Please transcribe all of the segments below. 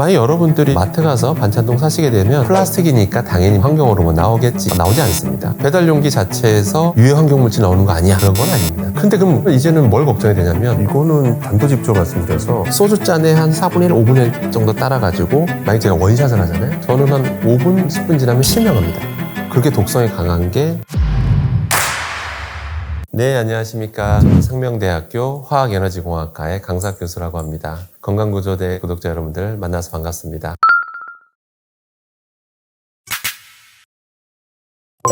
만약 여러분들이 마트 가서 반찬통 사시게 되면 플라스틱이니까 당연히 환경호르몬 나오겠지. 나오지 않습니다. 배달 용기 자체에서 유해 환경물질 나오는 거 아니야? 그런 건 아닙니다. 근데 그럼 이제는 뭘 걱정이 되냐면 이거는 단도직입적으로 말씀드려서 소주 잔에 한 4분의 1, 5분의 1 정도 따라가지고 만약 제가 원샷을 하잖아요. 저는 한 5분, 10분 지나면 실명합니다. 그렇게 독성이 강한 게 네, 안녕하십니까. 저는 상명대학교 화학에너지공학과의 강사 교수라고 합니다. 건강구조대 구독자 여러분들 만나서 반갑습니다.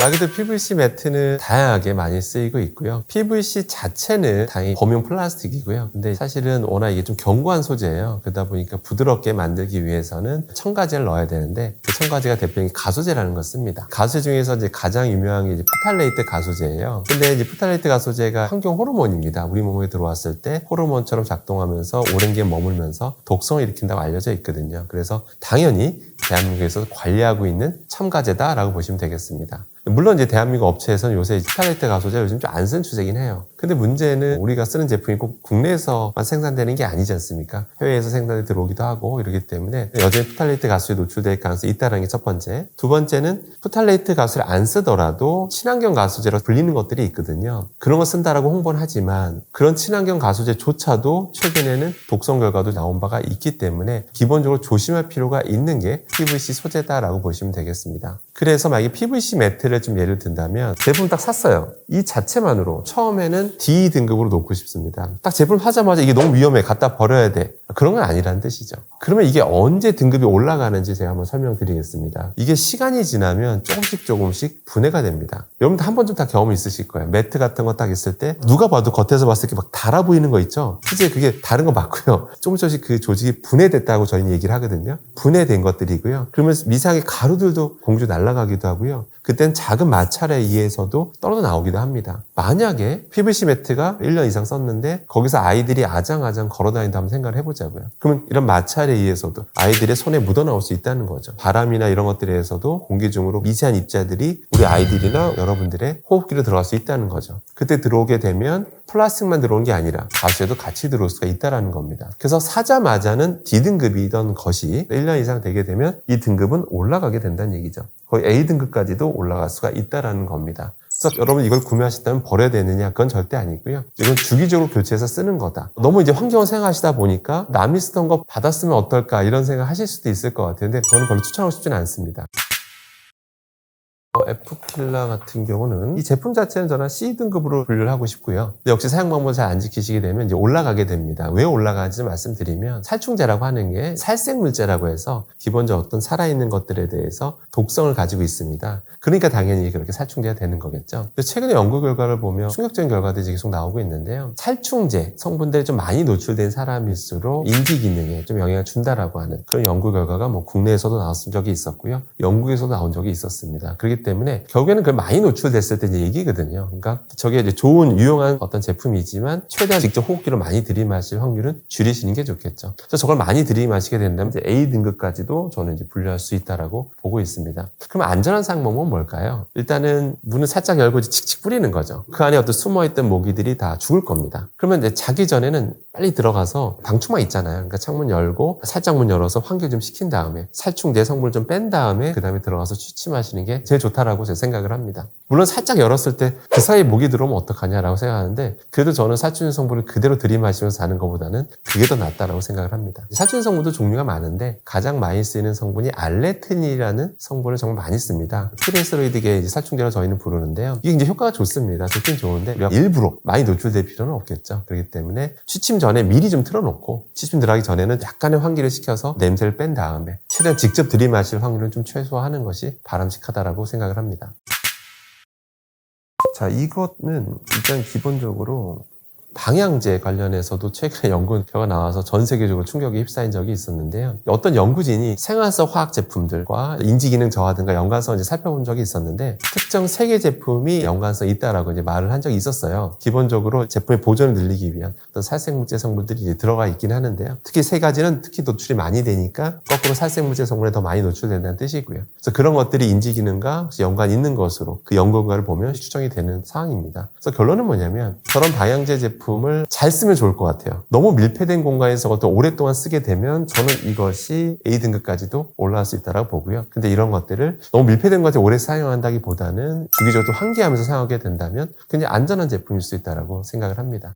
아기들 PVC 매트는 다양하게 많이 쓰이고 있고요. PVC 자체는 당연히 범용 플라스틱이고요. 근데 사실은 워낙 이게 좀 견고한 소재예요. 그러다 보니까 부드럽게 만들기 위해서는 첨가제를 넣어야 되는데 그 첨가제가 대표적인 가소제라는 걸 씁니다. 가소제 중에서 이제 가장 유명한 게 이제 프탈레이트 가소제예요. 근데 이제 프탈레이트 가소제가 환경 호르몬입니다. 우리 몸에 들어왔을 때 호르몬처럼 작동하면서 오랜 기간 머물면서 독성을 일으킨다고 알려져 있거든요. 그래서 당연히 대한민국에서 관리하고 있는 첨가제다라고 보시면 되겠습니다. 물론 이제 대한민국 업체에서는 요새 프탈레이트 가소제를 요즘 좀 안 쓴 추세긴 해요. 근데 문제는 우리가 쓰는 제품이 꼭 국내에서만 생산되는 게 아니지 않습니까? 해외에서 생산이 들어오기도 하고 이러기 때문에 여전히 프탈레이트 가소제에 노출될 가능성이 있다는 게 첫 번째. 두 번째는 프탈레이트 가소제를 안 쓰더라도 친환경 가소제로 불리는 것들이 있거든요. 그런 거 쓴다라고 홍보는 하지만 그런 친환경 가소제조차도 최근에는 독성 결과도 나온 바가 있기 때문에 기본적으로 조심할 필요가 있는 게 PVC 소재다라고 보시면 되겠습니다. 그래서 만약에 PVC 매트를 좀 예를 든다면 제품 딱 샀어요. 이 자체만으로 처음에는 D 등급으로 놓고 싶습니다. 딱 제품 사자마자 이게 너무 위험해 갖다 버려야 돼. 그런 건 아니라는 뜻이죠. 그러면 이게 언제 등급이 올라가는지 제가 한번 설명드리겠습니다. 이게 시간이 지나면 조금씩 분해가 됩니다. 여러분들 한 번쯤 다 경험이 있으실 거예요. 매트 같은 거 딱 있을 때 누가 봐도 겉에서 봤을 때 막 달아 보이는 거 있죠. 실제 그게 다른 거 맞고요. 조금씩 그 조직이 분해됐다고 저희는 얘기를 하거든요. 분해된 것들이고요. 그러면 미세하게 가루들도 공주 날아가기도 하고요. 그땐 작은 마찰에 의해서도 떨어져 나오기도 합니다. 만약에 PVC 매트가 1년 이상 썼는데 거기서 아이들이 아장아장 걸어다닌다 한번 생각을 해보자고요. 그러면 이런 마찰에 의해서도 아이들의 손에 묻어나올 수 있다는 거죠. 바람이나 이런 것들에 의해서도 공기 중으로 미세한 입자들이 우리 아이들이나 여러분들의 호흡기로 들어갈 수 있다는 거죠. 그때 들어오게 되면 플라스틱만 들어오는 게 아니라 가수에도 같이 들어올 수가 있다는 겁니다. 그래서 사자마자는 D등급이던 것이 1년 이상 되게 되면 이 등급은 올라가게 된다는 얘기죠. 거의 A등급까지도 올라갈 수가 있다는 겁니다. 그래서 여러분 이걸 구매하셨다면 버려야 되느냐? 그건 절대 아니고요. 이건 주기적으로 교체해서 쓰는 거다. 너무 이제 환경을 생각하시다 보니까 남이 쓰던 거 받았으면 어떨까 이런 생각 하실 수도 있을 것 같아요. 근데 저는 별로 추천하고 싶지는 않습니다. F필라 같은 경우는 이 제품 자체는 저는 C등급으로 분류를 하고 싶고요. 근데 역시 사용 방법을 잘 안 지키시게 되면 이제 올라가게 됩니다. 왜 올라가는지 말씀드리면 살충제라고 하는 게 살생물제라고 해서 기본적으로 어떤 살아있는 것들에 대해서 독성을 가지고 있습니다. 그러니까 당연히 그렇게 살충제가 되는 거겠죠. 근데 최근에 연구 결과를 보면 충격적인 결과들이 계속 나오고 있는데요. 살충제 성분들이 좀 많이 노출된 사람일수록 인지 기능에 좀 영향을 준다라고 하는 그런 연구 결과가 뭐 국내에서도 나왔던 적이 있었고요. 영국에서도 나온 적이 있었습니다. 그렇기 때문에 결국에는 그 많이 노출됐을 때 이제 얘기거든요. 그러니까 저게 이제 좋은 유용한 어떤 제품이지만 최대한 직접 호흡기로 많이 들이마실 확률은 줄이시는 게 좋겠죠. 그래서 저걸 많이 들이마시게 된다면 이제 A 등급까지도 저는 이제 분류할 수 있다라고 보고 있습니다. 그럼 안전한 사용법은 뭘까요? 일단은 문을 살짝 열고 칙칙 뿌리는 거죠. 그 안에 어떤 숨어있던 모기들이 다 죽을 겁니다. 그러면 이제 자기 전에는 빨리 들어가서 방충망 있잖아요. 그러니까 창문 열고 살짝 문 열어서 환기 좀 시킨 다음에 살충제 성분을 좀 뺀 다음에 그 다음에 들어가서 취침하시는 게 제일 좋다라고 제가 생각을 합니다. 물론 살짝 열었을 때 그 사이에 모기 들어오면 어떡하냐라고 생각하는데 그래도 저는 살충제 성분을 그대로 들이마시면서 사는 것보다는 그게 더 낫다라고 생각을 합니다. 살충제 성분도 종류가 많은데 가장 많이 쓰이는 성분이 알레틴이라는 성분을 정말 많이 씁니다. 트리에스테로이드계 살충제로 저희는 부르는데요. 이게 이제 효과가 좋습니다. 좋긴 좋은데 우리가 일부러 많이 노출될 필요는 없겠죠. 그렇기 때문에 취침 전에 미리 좀 틀어놓고 취침 들어가기 전에는 약간의 환기를 시켜서 냄새를 뺀 다음에 최대한 직접 들이마실 확률을 좀 최소화하는 것이 바람직하다라고 생각을 합니다. 자, 이거는 일단 기본적으로 방향제 관련해서도 최근에 연구 결과가 나와서 전 세계적으로 충격에 휩싸인 적이 있었는데요. 어떤 연구진이 생활성 화학 제품들과 인지기능 저하 등과 연관성을 이제 살펴본 적이 있었는데 특정 3개 제품이 연관성이 있다라고 이제 말을 한 적이 있었어요. 기본적으로 제품의 보존을 늘리기 위한 어떤 살생물질 성분들이 이제 들어가 있긴 하는데요. 특히 3가지는 특히 노출이 많이 되니까 거꾸로 살생물질 성분에 더 많이 노출된다는 뜻이고요. 그래서 그런 것들이 인지기능과 혹시 연관이 있는 것으로 그 연구 결과를 보면 추정이 되는 사항입니다. 그래서 결론은 뭐냐면 저런 방향제 제품 제품을 잘 쓰면 좋을 것 같아요. 너무 밀폐된 공간에서 또 오랫동안 쓰게 되면 저는 이것이 A등급까지도 올라갈 수 있다고 보고요. 근데 이런 것들을 너무 밀폐된 것에 오래 사용한다기보다는 주기적으로 환기하면서 사용하게 된다면 굉장히 안전한 제품일 수 있다고 생각을 합니다.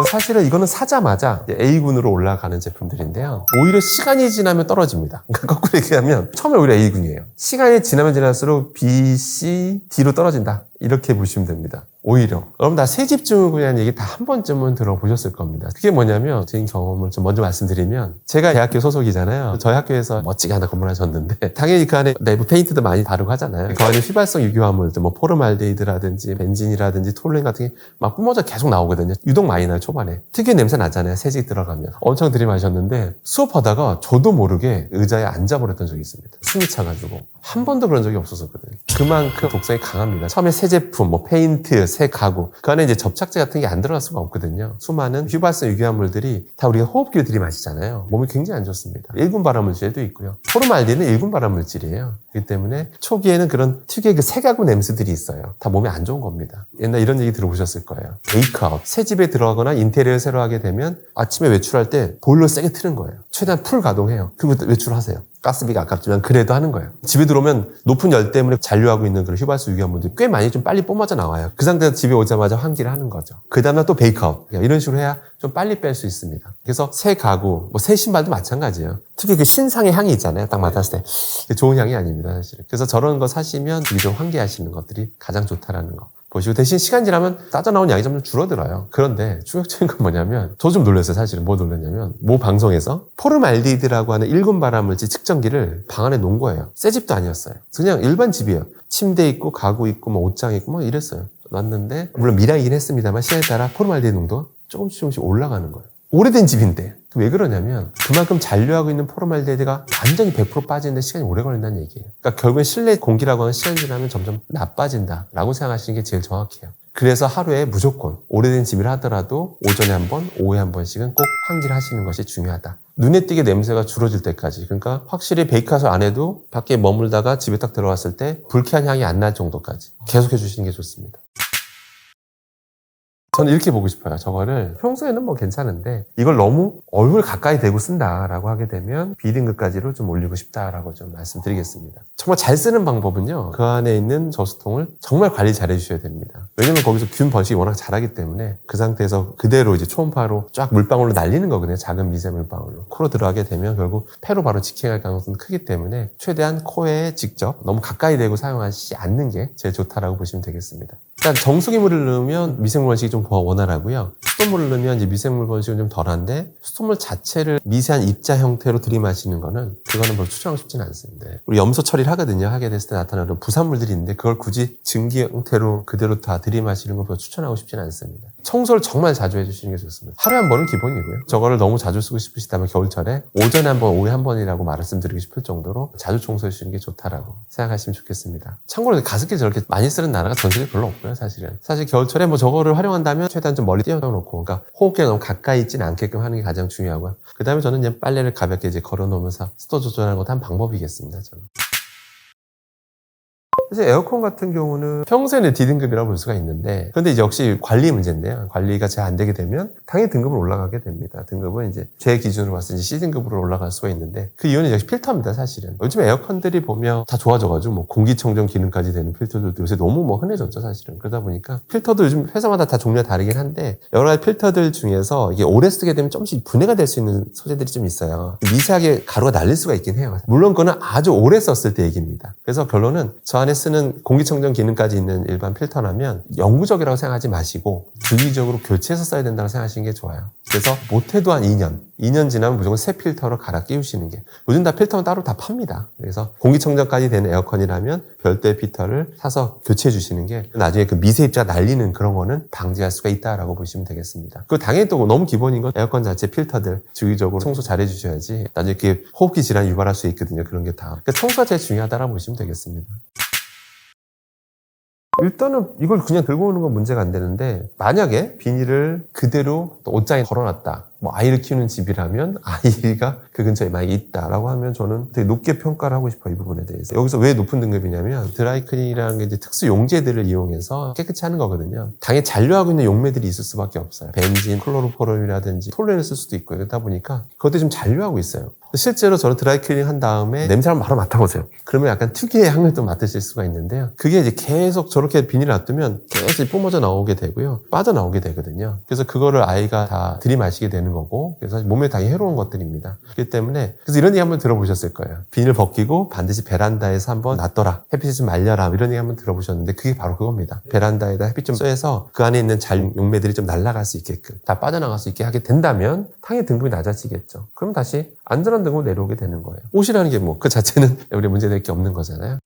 사실은 이거는 사자마자 A군으로 올라가는 제품들인데요. 오히려 시간이 지나면 떨어집니다. 그러니까 거꾸로 얘기하면 처음에 오히려 A군이에요. 시간이 지나면 지날수록 B, C, D로 떨어진다. 이렇게 보시면 됩니다. 오히려. 여러분 다 세집증후군에 대한 얘기 다 한 번쯤은 들어보셨을 겁니다. 그게 뭐냐면 제 경험을 좀 먼저 말씀드리면 제가 대학교 소속이잖아요. 저희 학교에서 멋지게 하나 건물하셨는데 당연히 그 안에 내부 페인트도 많이 다루고 하잖아요. 그 안에 휘발성 유기화물들 뭐 포름알데히드라든지 벤진이라든지 톨루인 같은 게 막 뿜어져 계속 나오거든요. 유독 많이 나요 초반에. 특유의 냄새 나잖아요. 새집 들어가면. 엄청 들이마셨는데 수업하다가 저도 모르게 의자에 앉아버렸던 적이 있습니다. 숨이 차가지고. 한 번도 그런 적이 없었거든요. 그만큼 독성이 강합니다. 처음에 새 제품, 뭐 페인트, 새 가구 그 안에 이제 접착제 같은 게 안 들어갈 수가 없거든요. 수많은 휘발성 유기화물들이 다 우리가 호흡기로 들이마시잖아요. 몸이 굉장히 안 좋습니다. 1군 발암물질도 있고요. 포름알데히드는 1군 발암물질이에요. 그렇기 때문에 초기에는 그런 특유의 그 새 가구 냄새들이 있어요. 다 몸에 안 좋은 겁니다. 옛날 이런 얘기 들어보셨을 거예요. 베이크아웃. 새 집에 들어가거나 인테리어를 새로 하게 되면 아침에 외출할 때 보일러 세게 트는 거예요. 최대한 풀 가동해요. 그리고 외출하세요. 가스비가 아깝지만 그래도 하는 거예요. 집에 들어오면 높은 열 때문에 잔류하고 있는 그런 휘발성 유기화물들이 꽤 많이 좀 빨리 뿜어져 나와요. 그 상태에서 집에 오자마자 환기를 하는 거죠. 그 다음날 또 베이크아웃. 이런 식으로 해야 좀 빨리 뺄 수 있습니다. 그래서 새 가구, 뭐 새 신발도 마찬가지예요. 특히 그 신상의 향이 있잖아요. 딱 맡았을 때. 좋은 향이 아닙니다, 사실은. 그래서 저런 거 사시면 좀 환기하시는 것들이 가장 좋다라는 거. 보시고 대신 시간 지나면 따져나온 양이 점점 줄어들어요. 그런데 충격적인 건 뭐냐면 저 좀 놀랐어요. 사실은 뭐 놀랐냐면 모 방송에서 포름알데히드라고 하는 1군 발암물질 측정기를 방 안에 놓은 거예요. 새 집도 아니었어요. 그냥 일반 집이에요. 침대 있고 가구 있고 뭐 옷장 있고 뭐 이랬어요. 놨는데 물론 미량이긴 했습니다만 시간에 따라 포름알데히드 농도가 조금씩 올라가는 거예요. 오래된 집인데 왜 그러냐면 그만큼 잔류하고 있는 포름알데히드가 완전히 100% 빠지는데 시간이 오래 걸린다는 얘기예요. 그러니까 결국엔 실내 공기라고 하는 시간이 지나면 점점 나빠진다라고 생각하시는 게 제일 정확해요. 그래서 하루에 무조건 오래된 집이라 하더라도 오전에 한 번, 오후에 한 번씩은 꼭 환기를 하시는 것이 중요하다. 눈에 띄게 냄새가 줄어들 때까지. 그러니까 확실히 베이크아웃 안 해도 밖에 머물다가 집에 딱 들어갔을 때 불쾌한 향이 안 날 정도까지 계속해 주시는 게 좋습니다. 저는 이렇게 보고 싶어요. 저거를 평소에는 뭐 괜찮은데 이걸 너무 얼굴 가까이 대고 쓴다라고 하게 되면 B등급까지로 좀 올리고 싶다라고 좀 말씀드리겠습니다. 정말 잘 쓰는 방법은요. 그 안에 있는 저수통을 정말 관리 잘 해주셔야 됩니다. 왜냐면 거기서 균 번식이 워낙 잘하기 때문에 그 상태에서 그대로 이제 초음파로 쫙 물방울로 날리는 거거든요. 작은 미세 물방울로. 코로 들어가게 되면 결국 폐로 바로 직행할 가능성이 크기 때문에 최대한 코에 직접 너무 가까이 대고 사용하지 않는 게 제일 좋다라고 보시면 되겠습니다. 일단 정수기물을 넣으면 미생물 번식이 좀 더 원활하고요. 수돗물을 넣으면 이제 미생물 번식은 좀 덜한데 수돗물 자체를 미세한 입자 형태로 들이마시는 거는 그거는 별로 추천하고 싶지는 않습니다. 우리 염소 처리를 하거든요. 하게 됐을 때 나타나는 부산물들이 있는데 그걸 굳이 증기 형태로 그대로 다 들이마시는 걸 별로 추천하고 싶지는 않습니다. 청소를 정말 자주 해주시는 게 좋습니다. 하루에 한 번은 기본이고요. 저거를 너무 자주 쓰고 싶으시다면 겨울철에 오전에 한 번, 오후에 한 번이라고 말씀드리고 싶을 정도로 자주 청소해 주시는 게 좋다라고 생각하시면 좋겠습니다. 참고로 가습기 저렇게 많이 쓰는 나라가 전 세계에 별로 없고요, 사실은. 사실 겨울철에 뭐 저거를 활용한다면 최대한 좀 멀리 띄워놓고, 그러니까 호흡기가 너무 가까이 있지는 않게끔 하는 게 가장 중요하고요. 그 다음에 저는 이제 빨래를 가볍게 이제 걸어놓으면서 습도 조절하는 것도 한 방법이겠습니다, 저는. 사실 에어컨 같은 경우는 평소에는 D등급이라고 볼 수가 있는데 그런데 이제 역시 관리 문제인데요. 관리가 잘 안 되게 되면 당연히 등급은 올라가게 됩니다. 등급은 이제 제 기준으로 봤을 때 C등급으로 올라갈 수가 있는데 그 이유는 역시 필터입니다. 사실은. 요즘 에어컨들이 보면 다 좋아져가지고 뭐 공기청정 기능까지 되는 필터들도 요새 너무 뭐 흔해졌죠. 사실은. 그러다 보니까 필터도 요즘 회사마다 다 종류가 다르긴 한데 여러 가지 필터들 중에서 이게 오래 쓰게 되면 조금씩 분해가 될 수 있는 소재들이 좀 있어요. 미세하게 가루가 날릴 수가 있긴 해요. 물론 그거는 아주 오래 썼을 때 얘기입니다. 그래서 결론은 저 안에 쓰는 공기청정 기능까지 있는 일반 필터라면 영구적이라고 생각하지 마시고 주기적으로 교체해서 써야 된다고 생각하시는 게 좋아요. 그래서 못해도 한 2년 지나면 무조건 새 필터로 갈아 끼우시는 게 요즘 다 필터는 따로 다 팝니다. 그래서 공기청정까지 되는 에어컨이라면 별도의 필터를 사서 교체해 주시는 게 나중에 그 미세 입자가 날리는 그런 거는 방지할 수가 있다라고 보시면 되겠습니다. 그리고 당연히 또 너무 기본인 건 에어컨 자체 필터들 주기적으로 청소 잘 해주셔야지 나중에 이렇게 호흡기 질환 유발할 수 있거든요. 그런 게 다. 그러니까 청소가 제일 중요하다라고 보시면 되겠습니다. 일단은 이걸 그냥 들고 오는 건 문제가 안 되는데 만약에 비닐을 그대로 또 옷장에 걸어놨다. 뭐 아이를 키우는 집이라면 아이가 그 근처에 많이 있다라고 하면 저는 되게 높게 평가를 하고 싶어요. 이 부분에 대해서. 여기서 왜 높은 등급이냐면 드라이클리닝이라는 게 이제 특수 용제들을 이용해서 깨끗이 하는 거거든요. 당연히 잔류하고 있는 용매들이 있을 수밖에 없어요. 벤진, 클로로포름이라든지 톨렌을 쓸 수도 있고요. 그러다 보니까 그것들이 좀 잔류하고 있어요. 실제로 저는 드라이클리닝 한 다음에 냄새를 바로 맡아보세요. 그러면 약간 특유의 향을 또 맡으실 수가 있는데요. 그게 이제 계속 저렇게 비닐을 놔두면 계속 뿜어져 나오게 되고요. 빠져나오게 되거든요. 그래서 그거를 아이가 다 들이마시게 되는 거고, 그래서 사실 몸에 당연히 해로운 것들입니다. 그렇기 때문에, 그래서 이런 얘기 한번 들어보셨을 거예요. 비닐 벗기고 반드시 베란다에서 한번 놔둬라. 햇빛에 좀 말려라. 이런 얘기 한번 들어보셨는데, 그게 바로 그겁니다. 베란다에다 햇빛 좀 쐬서 그 안에 있는 용매들이 좀 날아갈 수 있게끔, 다 빠져나갈 수 있게 하게 된다면, 당연히 등급이 낮아지겠죠. 그럼 다시 안전한 등급으로 내려오게 되는 거예요. 옷이라는 게 뭐 그 자체는 우리 문제될 게 없는 거잖아요.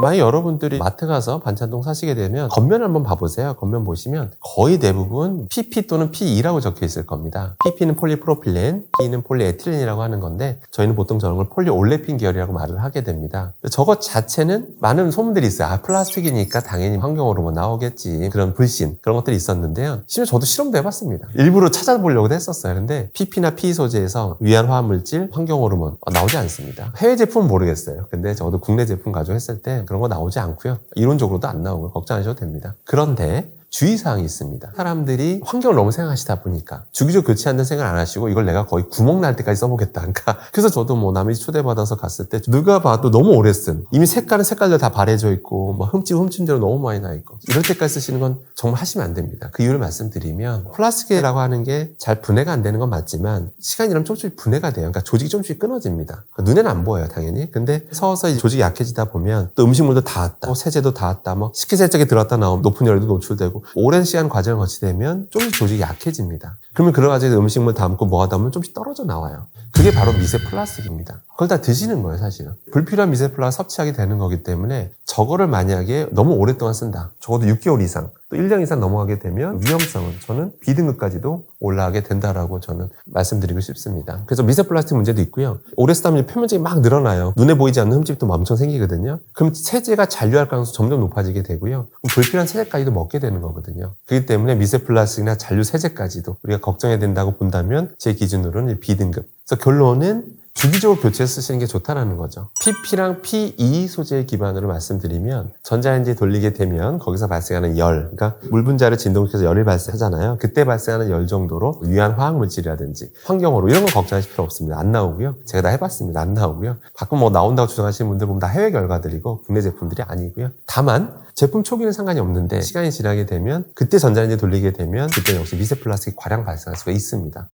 만약 여러분들이 마트 가서 반찬통 사시게 되면 겉면을 한번 봐보세요. 겉면 보시면 거의 대부분 PP 또는 PE라고 적혀 있을 겁니다. PP는 폴리프로필렌, PE는 폴리에틸렌이라고 하는 건데 저희는 보통 저런 걸 폴리올레핀 계열이라고 말을 하게 됩니다. 저것 자체는 많은 소문들이 있어요. 아, 플라스틱이니까 당연히 환경으로 뭐 나오겠지. 그런 불신, 그런 것들이 있었는데요. 심지어 저도 실험도 해봤습니다. 일부러 찾아보려고도 했었어요. 근데 PP나 PE 소재에서 위한 화합물질, 환경호르몬 나오지 않습니다. 해외 제품은 모르겠어요. 근데 저도 국내 제품 가지고 했을 때 그런 거 나오지 않고요. 이론적으로도 안 나오고 걱정하셔도 됩니다. 그런데 주의사항이 있습니다. 사람들이 환경을 너무 생각하시다 보니까 주기적으로 교체한다는 생각을 안 하시고 이걸 내가 거의 구멍 날 때까지 써보겠다. 그러니까 그래서 저도 뭐 남이 초대받아서 갔을 때 누가 봐도 너무 오래 쓴 이미 색깔은 색깔대로 다 바래져 있고 뭐 흠집 대로 너무 많이 나 있고 이럴 때까지 쓰시는 건 정말 하시면 안 됩니다. 그 이유를 말씀드리면 플라스틱이라고 하는 게 잘 분해가 안 되는 건 맞지만 시간이 지나면 조금씩 분해가 돼요. 그러니까 조직이 조금씩 끊어집니다. 눈에는 안 보여요, 당연히. 근데 서서히 조직이 약해지다 보면 또 음식물도 닿았다, 뭐 세제도 닿았다, 뭐 식기세척에 들어갔다 나오면 높은 열에도 노출되고 오랜 시간 과정을 거치되면 조금씩 조직이 약해집니다. 그러면 그런 과정에서 음식물 담고 뭐가 담으면 조금씩 떨어져 나와요. 그게 바로 미세 플라스틱입니다. 그걸 다 드시는 거예요, 사실은. 불필요한 미세 플라스틱 섭취하게 되는 거기 때문에 저거를 만약에 너무 오랫동안 쓴다. 적어도 6개월 이상, 또 1년 이상 넘어가게 되면 위험성은 저는 B등급까지도 올라가게 된다라고 저는 말씀드리고 싶습니다. 그래서 미세 플라스틱 문제도 있고요. 오래 쓰다 보면 표면적이 막 늘어나요. 눈에 보이지 않는 흠집도 엄청 생기거든요. 그럼 세제가 잔류할 가능성이 점점 높아지게 되고요. 그럼 불필요한 세제까지도 먹게 되는 거거든요. 그렇기 때문에 미세 플라스틱이나 잔류 세제까지도 우리가 걱정해야 된다고 본다면 제 기준으로는 B등급. 그래서 결론은 주기적으로 교체 쓰시는 게 좋다는 거죠. PP랑 PE 소재의 기반으로 말씀드리면 전자레인지 돌리게 되면 거기서 발생하는 열, 그러니까 물 분자를 진동시켜서 열이 발생하잖아요. 그때 발생하는 열 정도로 유한 화학물질이라든지 환경으로 이런 거 걱정하실 필요 없습니다. 안 나오고요. 제가 다 해봤습니다. 안 나오고요. 가끔 뭐 나온다고 주장하시는 분들 보면 다 해외 결과들이고 국내 제품들이 아니고요. 다만 제품 초기는 상관이 없는데 시간이 지나게 되면 그때 전자레인지 돌리게 되면 그때 역시 미세 플라스틱 과량 발생할 수가 있습니다.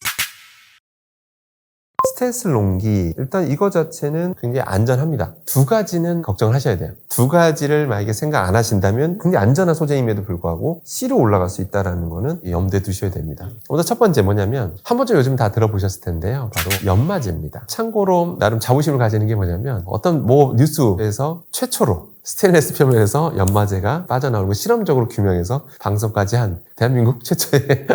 스테인리스 롱기, 일단 이거 자체는 굉장히 안전합니다. 두 가지는 걱정을 하셔야 돼요. 두 가지를 만약에 생각 안 하신다면 굉장히 안전한 소재임에도 불구하고 C로 올라갈 수 있다는 거는 염두에 두셔야 됩니다. 먼저 첫 번째 뭐냐면 한 번쯤 요즘 다 들어보셨을 텐데요. 바로 연마제입니다. 참고로 나름 자부심을 가지는 게 뭐냐면 어떤 뭐 뉴스에서 최초로 스테인리스 표면에서 연마제가 빠져나오는 걸 실험적으로 규명해서 방송까지 한 대한민국 최초의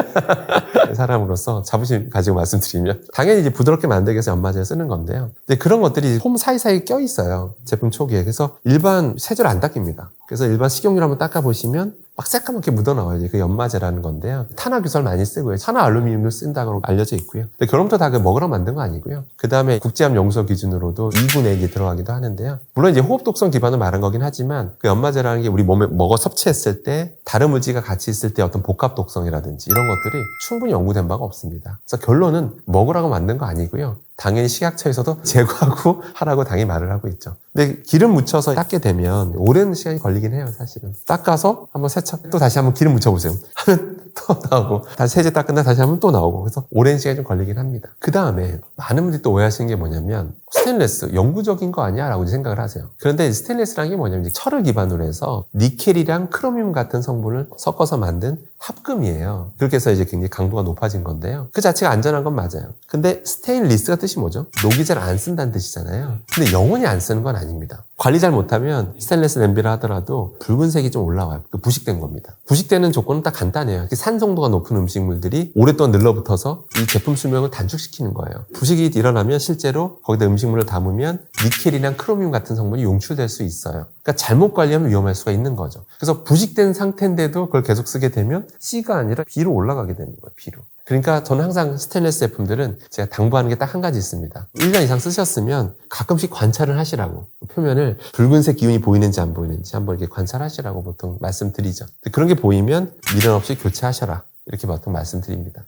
사람으로서 자부심 가지고 말씀드리면 당연히 이제 부드럽게 만들기 위해서 연마제를 쓰는 건데요. 근데 그런 것들이 폼 사이사이에 껴 있어요. 제품 초기에. 그래서 일반 세제로 안 닦입니다. 그래서 일반 식용유를 한번 닦아보시면 막 새까맣게 묻어나와요. 그 연마제라는 건데요. 탄화규설 많이 쓰고요. 탄화 알루미늄을 쓴다고 알려져 있고요. 근데 결론부터 다 그 먹으러 만든 거 아니고요. 그 다음에 국제암 용서 기준으로도 2분의 1이 들어가기도 하는데요. 물론 이제 호흡 독성 기반으로 말한 거긴 하지만 그 연마제라는 게 우리 몸에 먹어 섭취했을 때 다른 물질과 같이 있을 때 어떤 복합 독성이라든지 이런 것들이 충분히 연구된 바가 없습니다. 그래서 결론은 먹으라고 만든 거 아니고요. 당연히 식약처에서도 제거하고 하라고 당연히 말을 하고 있죠. 근데 기름 묻혀서 닦게 되면 오랜 시간이 걸리긴 해요, 사실은. 닦아서 한번 세척, 또 다시 한번 기름 묻혀보세요. 하면 또 나오고, 다시 세제 닦은다 다시 하면 또 나오고. 그래서 오랜 시간이 좀 걸리긴 합니다. 그 다음에 많은 분들이 또 오해하시는 게 뭐냐면 스테인리스, 영구적인 거 아니야? 라고 생각을 하세요. 그런데 스테인리스라는 게 뭐냐면 철을 기반으로 해서 니켈이랑 크로뮴 같은 성분을 섞어서 만든 합금이에요. 그렇게 해서 이제 굉장히 강도가 높아진 건데요. 그 자체가 안전한 건 맞아요. 근데 스테인리스가 뜻이 뭐죠? 녹이 잘 안 쓴다는 뜻이잖아요. 근데 영원히 안 쓰는 건 아닙니다. 관리 잘 못하면 스테인리스 냄비라 하더라도 붉은색이 좀 올라와요. 그 부식된 겁니다. 부식되는 조건은 딱 간단해요. 산성도가 높은 음식물들이 오랫동안 늘러붙어서 이 제품 수명을 단축시키는 거예요. 부식이 일어나면 실제로 거기다 음식물을 담으면 니켈이랑 크로미움 같은 성분이 용출될 수 있어요. 그러니까 잘못 관리하면 위험할 수가 있는 거죠. 그래서 부식된 상태인데도 그걸 계속 쓰게 되면 C가 아니라 B로 올라가게 되는 거예요. B로. 그러니까 저는 항상 스테인리스 제품들은 제가 당부하는 게 딱 한 가지 있습니다. 1년 이상 쓰셨으면 가끔씩 관찰을 하시라고. 표면을 붉은색 기운이 보이는지 안 보이는지 한번 이렇게 관찰하시라고 보통 말씀드리죠. 그런 게 보이면 미련 없이 교체하셔라. 이렇게 보통 말씀드립니다.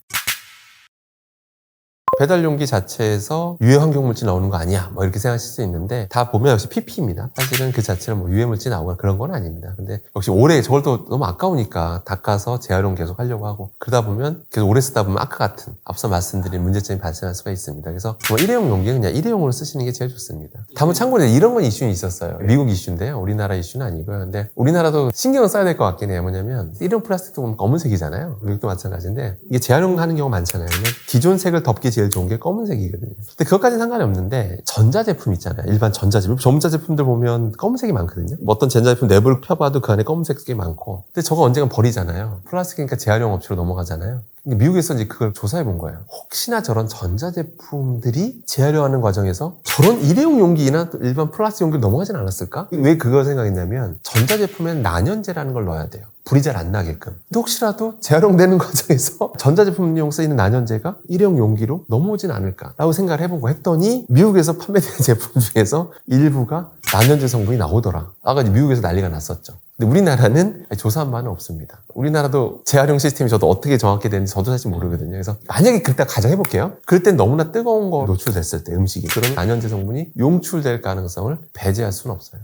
배달 용기 자체에서 유해 환경물질 나오는 거 아니야 뭐 이렇게 생각하실 수 있는데 다 보면 역시 PP입니다. 사실은 그 자체는 뭐 유해 물질 나오거나 그런 건 아닙니다. 근데 역시 오래 저걸 또 너무 아까우니까 닦아서 재활용 계속 하려고 하고 그러다 보면 계속 오래 쓰다 보면 아까 같은 앞서 말씀드린 문제점이 발생할 수가 있습니다. 그래서 정말 일회용 용기는 그냥 일회용으로 쓰시는 게 제일 좋습니다. 다만 참고로 이런 건 이슈는 있었어요. 미국 이슈인데요. 우리나라 이슈는 아니고요. 근데 우리나라도 신경을 써야 될 것 같긴 해요. 뭐냐면 일회용 플라스틱도 보면 검은색이잖아요. 미국도 마찬가지인데 이게 재활용하는 경우가 많잖아요. 기존 색을 덮기 제일 좋은 게 검은색이거든요. 근데 그것까지는 상관이 없는데 전자제품 있잖아요. 일반 전자제품. 전자제품들 보면 검은색이 많거든요. 뭐 어떤 전자제품 내부를 펴봐도 그 안에 검은색이 많고. 근데 저거 언젠간 버리잖아요. 플라스틱이니까 재활용 업체로 넘어가잖아요. 미국에서 이제 그걸 조사해 본 거예요. 혹시나 저런 전자제품들이 재활용하는 과정에서 저런 일회용 용기나 일반 플라스틱 용기를 넘어가진 않았을까? 왜 그걸 생각했냐면 전자제품엔 난연제라는 걸 넣어야 돼요. 불이 잘 안 나게끔. 근데 혹시라도 재활용되는 과정에서 전자제품용 쓰이는 난연제가 일회용 용기로 넘어오진 않을까라고 생각을 해보고 했더니 미국에서 판매되는 제품 중에서 일부가 난연제 성분이 나오더라. 아까 미국에서 난리가 났었죠. 근데 우리나라는 조사한 바는 없습니다. 우리나라도 재활용 시스템이 저도 어떻게 정확히 되는지 저도 사실 모르거든요. 그래서 만약에 그때 가정해볼게요. 그럴 땐 너무나 뜨거운 거 노출됐을 때 음식이 그러면 난연제 성분이 용출될 가능성을 배제할 수는 없어요.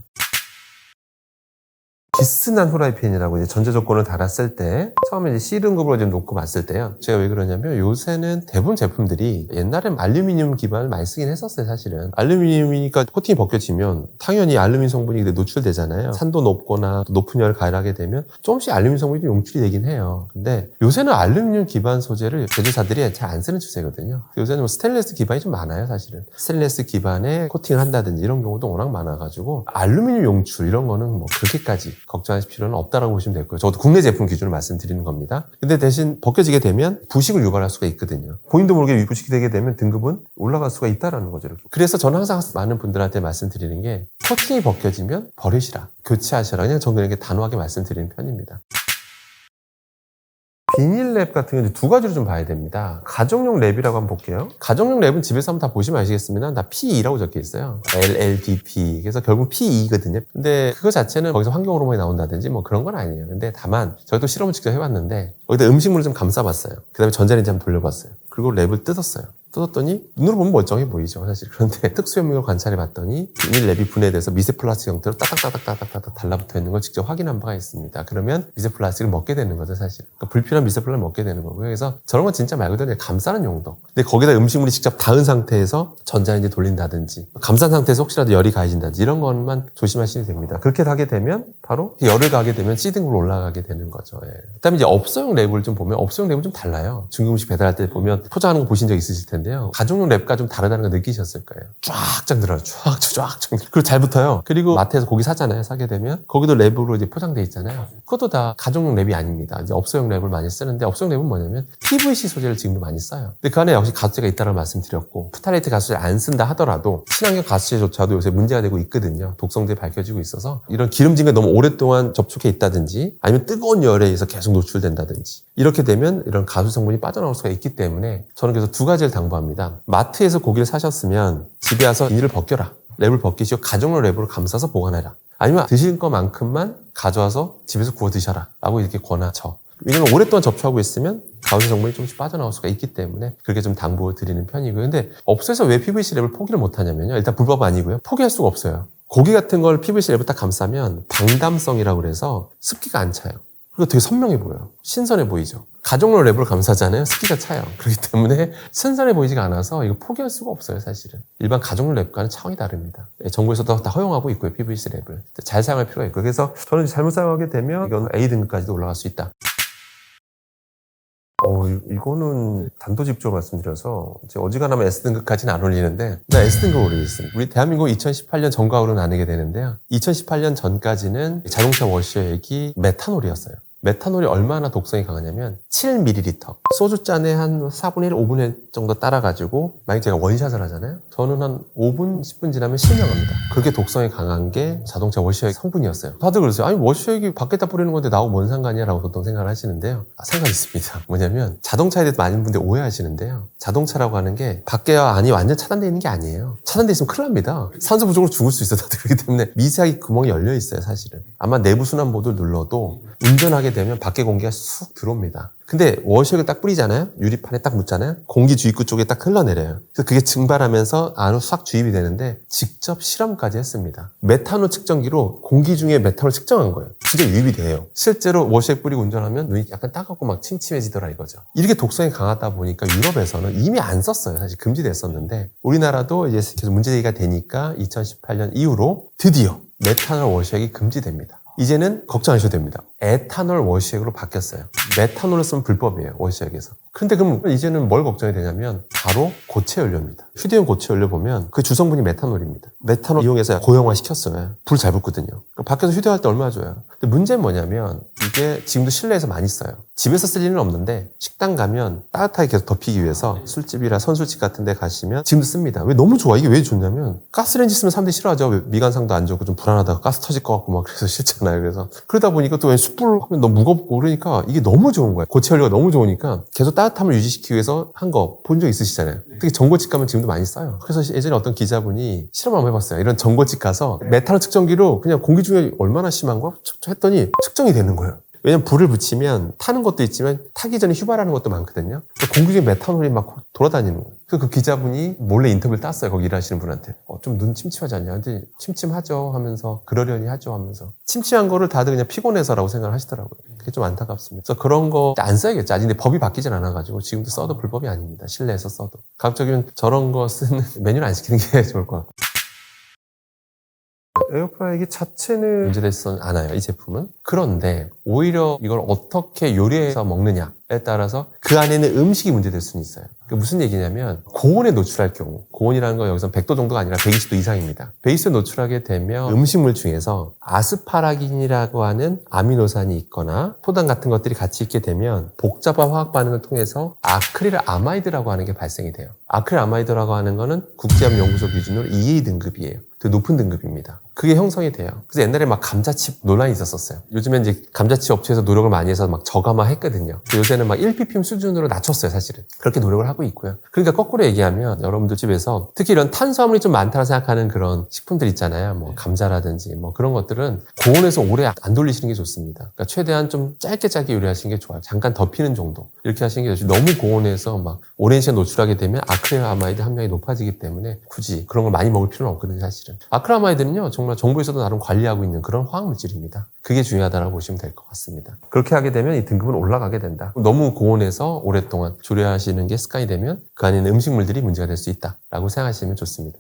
비스난 후라이팬이라고 이제 전제 조건을 달았을 때 처음에 이제 C등급으로 좀 놓고 봤을 때요. 제가 왜 그러냐면 요새는 대부분 제품들이 옛날엔 알루미늄 기반을 많이 쓰긴 했었어요. 사실은 알루미늄이니까 코팅이 벗겨지면 당연히 알루미늄 성분이 노출되잖아요. 산도 높거나 높은 열을 가열하게 되면 조금씩 알루미늄 성분이 좀 용출이 되긴 해요. 근데 요새는 알루미늄 기반 소재를 제조사들이 잘 안 쓰는 추세거든요. 요새는 뭐 스테인리스 기반이 좀 많아요. 사실은 스테인리스 기반에 코팅을 한다든지 이런 경우도 워낙 많아가지고 알루미늄 용출 이런 거는 뭐 그렇게까지 걱정하실 필요는 없다라고 보시면 될 거예요. 저도 국내 제품 기준을 말씀드리는 겁니다. 근데 대신 벗겨지게 되면 부식을 유발할 수가 있거든요. 본인도 모르게 부식이 되게 되면 등급은 올라갈 수가 있다라는 거죠. 이렇게. 그래서 저는 항상 많은 분들한테 말씀드리는 게 코팅이 벗겨지면 버리시라, 교체하시라. 그냥 저는 이렇게 단호하게 말씀드리는 편입니다. 비닐랩 같은 경우는 두 가지로 좀 봐야 됩니다. 가정용 랩이라고 한번 볼게요. 가정용 랩은 집에서 한번 다 보시면 아시겠습니다. 다 PE라고 적혀 있어요. LLDP. 그래서 결국 PE거든요. 근데 그거 자체는 거기서 환경호르몬이 나온다든지 뭐 그런 건 아니에요. 근데 다만 저희도 실험을 직접 해봤는데 거기다 음식물을 좀 감싸봤어요. 그 다음에 전자레인지 한번 돌려봤어요. 그리고 랩을 뜯었어요. 뜯었더니 눈으로 보면 멀쩡해 보이죠 사실. 그런데 특수현미경을 관찰해봤더니 비닐랩이 분해돼서 미세 플라스틱 형태로 따닥따닥따닥따닥 달라붙어 있는 걸 직접 확인한 바가 있습니다. 그러면 미세 플라스틱을 먹게 되는 거죠 사실. 그러니까 불필요한 미세 플라스틱을 먹게 되는 거고요. 그래서 저런 건 진짜 말 그대로 감싸는 용도. 근데 거기다 음식물이 직접 닿은 상태에서 전자레인지 돌린다든지 감싼 상태에서 혹시라도 열이 가해진다든지 이런 것만 조심하시면 됩니다. 그렇게 하게 되면 바로 열을 가게 되면 C등급으로 올라가게 되는 거죠. 예. 그다음에 이제 업소용 랩을 좀 보면 업소용 랩은 좀 달라요. 중국음식 배달할 때 보면 포장하는 거 보신 적 있으실 텐데 가정용 랩과 좀 다르다는 거 느끼셨을 거예요. 쫙쫙 들어요. 쫙쫙. 그리고 잘 붙어요. 그리고 마트에서 고기 사잖아요. 사게 되면 거기도 랩으로 이제 포장돼 있잖아요. 그것도 다 가정용 랩이 아닙니다. 이제 업소용 랩을 많이 쓰는데 업소용 랩은 뭐냐면 PVC 소재를 지금도 많이 써요. 근데 그 안에 역시 가수제가 있다는 말씀드렸고 프탈레이트 가수제 안 쓴다 하더라도 친환경 가수제조차도 요새 문제가 되고 있거든요. 독성들이 밝혀지고 있어서 이런 기름진 게 너무 오랫동안 접촉해 있다든지 아니면 뜨거운 열에 의해서 계속 노출된다든지 이렇게 되면 이런 가수 성분이 빠져나올 수가 있기 때문에 저는 그래서 두 가지를 당부합니다. 마트에서 고기를 사셨으면 집에 와서 비닐을 벗겨라. 랩을 벗기시고 가정용 랩으로 감싸서 보관해라. 아니면 드실 것만큼만 가져와서 집에서 구워 드셔라 라고 이렇게 권하죠. 왜냐면 오랫동안 접촉하고 있으면 가수 성분이 조금씩 빠져나올 수가 있기 때문에 그렇게 좀 당부를 드리는 편이고요. 근데 업소에서 왜 PVC 랩을 포기를 못하냐면요. 일단 불법 아니고요. 포기할 수가 없어요. 고기 같은 걸 PVC 랩을 딱 감싸면 방담성이라고 그래서 습기가 안 차요. 그리고 되게 선명해 보여요. 신선해 보이죠. 가정용 랩으로 감싸잖아요. 습기가 차요. 그렇기 때문에 신선해 보이지가 않아서 이거 포기할 수가 없어요. 사실은. 일반 가정용 랩과는 차원이 다릅니다. 정부에서도 다 허용하고 있고요. PVC 랩을. 잘 사용할 필요가 있고요. 그래서 저는 잘못 사용하게 되면 이건 A등급까지도 올라갈 수 있다. 이거는 단도직입적으로 말씀드려서 어지간하면 S등급까지는 안 올리는데 나 S등급 올리겠습니다. 우리 대한민국 2018년 전과율로 나누게 되는데요. 2018년 전까지는 자동차 워셔액이 메탄올이었어요. 메탄올이 얼마나 독성이 강하냐면 7ml 소주잔에 한 4분의 1, 5분의 1 정도 따라가지고 만약 제가 원샷을 하잖아요. 저는 한 5분, 10분 지나면 실명합니다. 그렇게 독성이 강한 게 자동차 워셔액 성분이었어요. 다들 그러세요. 아니 워셔액이 밖에다 뿌리는 건데 나하고 뭔 상관이야? 라고 보통 생각을 하시는데요. 상관이 있습니다. 뭐냐면 자동차에 대해서 많은 분들이 오해하시는데요. 자동차라고 하는 게 밖에와 안이 완전 차단되어 있는 게 아니에요. 차단되어 있으면 큰일 납니다. 산소 부족으로 죽을 수 있어요. 다들 그렇기 때문에 미세하게 구멍이 열려 있어요. 사실은. 아마 내부 순환 모드를 눌러도 운전하게 되면 밖에 공기가 쑥 들어옵니다. 근데 워셔액을 딱 뿌리잖아요. 유리판에 딱 묻잖아요. 공기 주입구 쪽에 딱 흘러내려요. 그래서 그게 증발하면서 안으로 싹 주입이 되는데 직접 실험까지 했습니다. 메탄올 측정기로 공기 중에 메탄올 측정한 거예요. 진짜 유입이 돼요. 실제로 워셔액 뿌리고 운전하면 눈이 약간 따갑고 막 침침해지더라 이거죠. 이렇게 독성이 강하다 보니까 유럽에서는 이미 안 썼어요. 사실 금지됐었는데 우리나라도 이제 계속 문제제기가 되니까 2018년 이후로 드디어 메탄올 워셔액이 금지됩니다. 이제는 걱정 안 하셔도 됩니다. 에탄올 워셔액으로 바뀌었어요. 메탄올을 쓰면 불법이에요. 워셔액에서. 근데 그럼 이제는 뭘 걱정이 되냐면 바로 고체 연료입니다. 휴대용 고체 연료 보면 그 주성분이 메탄올입니다. 메탄올 이용해서 고형화 시켰어요. 불 잘 붙거든요. 밖에서 휴대할 때 얼마나 좋아요. 근데 문제는 뭐냐면 이게 지금도 실내에서 많이 써요. 집에서 쓸 일은 없는데 식당 가면 따뜻하게 계속 덮이기 위해서 술집이나 선술집 같은 데 가시면 지금도 씁니다. 왜 너무 좋아? 이게 왜 좋냐면 가스레인지 쓰면 사람들이 싫어하죠. 미관상도 안 좋고 좀 불안하다가 가스 터질 것 같고 막 그래서 싫잖아요. 그래서 그러다 보니까 또 왜 숯불 하면 너무 무겁고 그러니까 이게 너무 좋은 거예요. 고체 연료가 너무 좋으니까 계속 따뜻함을 유지시키기 위해서 한 거 본 적 있으시잖아요. 특히 전고집 가면 지금도 많이 써요. 그래서 예전에 어떤 기자분이 실험 한번 해봤어요. 이런 전고집 가서 메탄올 측정기로 그냥 공기 중에 얼마나 심한 거 했더니 측정이 되는 거예요. 왜냐면 불을 붙이면 타는 것도 있지만 타기 전에 휴발하는 것도 많거든요. 공기 중에 메탄올이 막 돌아다니는 거예요. 그래서 그 기자분이 몰래 인터뷰를 땄어요. 거기 일하시는 분한테. 좀 눈 침침하지 않냐? 근데 침침하죠 하면서 그러려니 하죠 하면서 침침한 거를 다들 그냥 피곤해서라고 생각을 하시더라고요. 그게 좀 안타깝습니다. 그래서 그런 거 안 써야겠죠. 아직 근데 법이 바뀌진 않아가지고 지금도 써도 불법이 아닙니다. 실내에서 써도. 가급적이면 저런 거 쓰는 메뉴를 안 시키는 게 좋을 것 같고. 에어프라이기 자체는 문제되지는 않아요. 이 제품은. 그런데 오히려 이걸 어떻게 요리해서 먹느냐에 따라서 그 안에는 음식이 문제될 수는 있어요. 그게 무슨 얘기냐면 고온에 노출할 경우, 고온이라는 건 여기서 100도 정도가 아니라 120도 이상입니다. 120도에 노출하게 되면 음식물 중에서 아스파라긴이라고 하는 아미노산이 있거나 포단 같은 것들이 같이 있게 되면 복잡한 화학 반응을 통해서 아크릴 아마이드라고 하는 게 발생이 돼요. 아크릴 아마이드라고 하는 거는 국제암연구소 기준으로 2A 등급이에요. 되게 높은 등급입니다. 그게 형성이 돼요. 그래서 옛날에 막 감자칩 논란이 있었어요. 요즘엔 이제 감자칩 업체에서 노력을 많이 해서 막 저감화 했거든요. 요새는 막 1ppm 수준으로 낮췄어요, 사실은. 그렇게 노력을 하고 있고요. 그러니까 거꾸로 얘기하면 여러분들 집에서 특히 이런 탄수화물이 좀 많다고 생각하는 그런 식품들 있잖아요. 뭐 감자라든지 뭐 그런 것들은 고온에서 오래 안 돌리시는 게 좋습니다. 그러니까 최대한 좀 짧게 요리하시는 게 좋아요. 잠깐 덮이는 정도. 이렇게 하시는 게 좋죠. 너무 고온에서 막 오랜 시간 노출하게 되면 아크릴아마이드 함량이 높아지기 때문에 굳이 그런 걸 많이 먹을 필요는 없거든요, 사실은. 아크릴아마이드는요, 정말 정부에서도 나름 관리하고 있는 그런 화학물질입니다. 그게 중요하다고 보시면 될 것 같습니다. 그렇게 하게 되면 이 등급은 올라가게 된다. 너무 고온에서 오랫동안 조리하시는 게 습관이 되면 그 안에 있는 음식물들이 문제가 될 수 있다라고 생각하시면 좋습니다.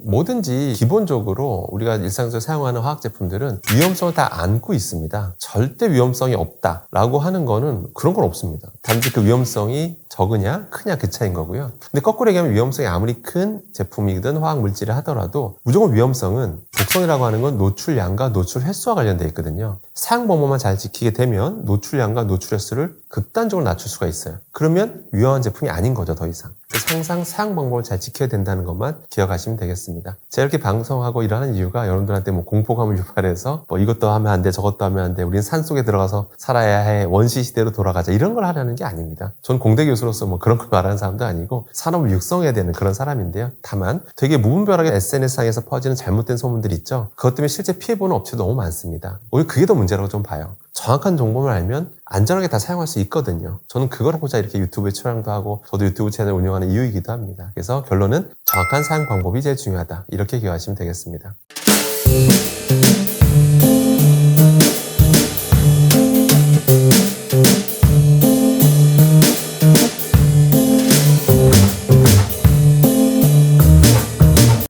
뭐든지 기본적으로 우리가 일상적으로 사용하는 화학 제품들은 위험성을 다 안고 있습니다. 절대 위험성이 없다라고 하는 거는 그런 건 없습니다. 단지 그 위험성이 적으냐 크냐 그 차이인 거고요. 근데 거꾸로 얘기하면 위험성이 아무리 큰 제품이든 화학 물질을 하더라도 무조건 위험성은 독성이라고 하는 건 노출량과 노출 횟수와 관련되어 있거든요. 사용 방법만 잘 지키게 되면 노출량과 노출 횟수를 극단적으로 낮출 수가 있어요. 그러면 위험한 제품이 아닌 거죠, 더 이상. 그래서 항상 사용 방법을 잘 지켜야 된다는 것만 기억하시면 되겠습니다. 제가 이렇게 방송하고 일하는 이유가 여러분들한테 뭐 공포감을 유발해서 뭐 이것도 하면 안 돼, 저것도 하면 안 돼, 우리는 산속에 들어가서 살아야 해, 원시 시대로 돌아가자 이런 걸 하려는 게 아닙니다. 전 공대 교수로서 뭐 그런 걸 말하는 사람도 아니고 산업을 육성해야 되는 그런 사람인데요. 다만 되게 무분별하게 SNS상에서 퍼지는 잘못된 소문들이 있죠. 그것 때문에 실제 피해보는 업체도 너무 많습니다. 오히려 그게 더 문제라고 좀 봐요. 정확한 정보를 알면 안전하게 다 사용할 수 있거든요. 저는 그걸 하고자 이렇게 유튜브에 촬영도 하고 저도 유튜브 채널 운영하는 이유이기도 합니다. 그래서 결론은 정확한 사용 방법이 제일 중요하다. 이렇게 기억하시면 되겠습니다.